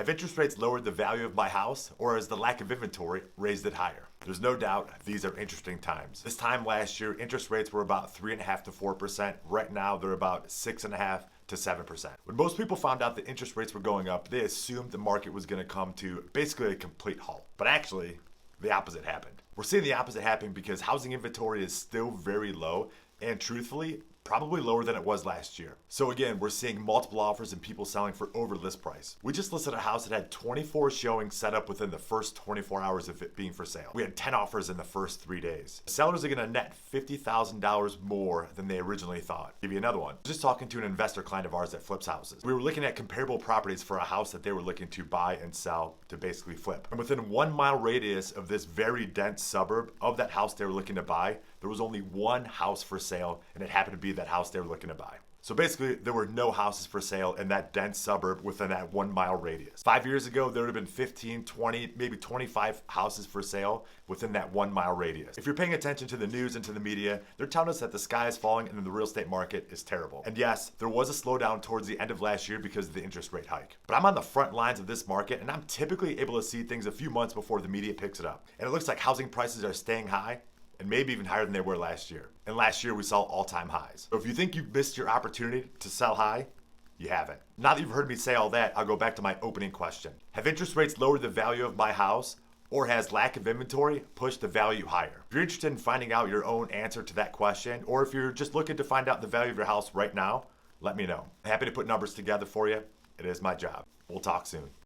Have interest rates lowered the value of my house, or has the lack of inventory raised it higher? There's no doubt these are interesting times. This time last year, interest rates were about 3.5% to 4%. Right now, they're about 6.5% to 7%. When most people found out that interest rates were going up, they assumed the market was going to come to basically a complete halt. But actually, the opposite happened. We're seeing the opposite happen because housing inventory is still very low, and truthfully, probably lower than it was last year. So again, we're seeing multiple offers and people selling for over list price. We just listed a house that had 24 showings set up within the first 24 hours of it being for sale. We had 10 offers in the first 3 days. Sellers are gonna net $50,000 more than they originally thought. Give you another one. Just talking to an investor client of ours that flips houses. We were looking at comparable properties for a house that they were looking to buy and sell to basically flip. And within 1 mile radius of this very dense suburb of that house they were looking to buy, there was only one house for sale, and it happened to be that house they were looking to buy. So basically, there were no houses for sale in that dense suburb within that 1 mile radius. 5 years ago, there would have been 15, 20, maybe 25 houses for sale within that 1 mile radius. If you're paying attention to the news and to the media, they're telling us that the sky is falling and the real estate market is terrible. And yes, there was a slowdown towards the end of last year because of the interest rate hike. But I'm on the front lines of this market, and I'm typically able to see things a few months before the media picks it up. And it looks like housing prices are staying high, and maybe even higher than they were last year. And last year we saw all-time highs. So if you think you've missed your opportunity to sell high, you haven't. Now that you've heard me say all that, I'll go back to my opening question. Have interest rates lowered the value of my house, or has lack of inventory pushed the value higher? If you're interested in finding out your own answer to that question, or if you're just looking to find out the value of your house right now, let me know. I'm happy to put numbers together for you. It is my job. We'll talk soon.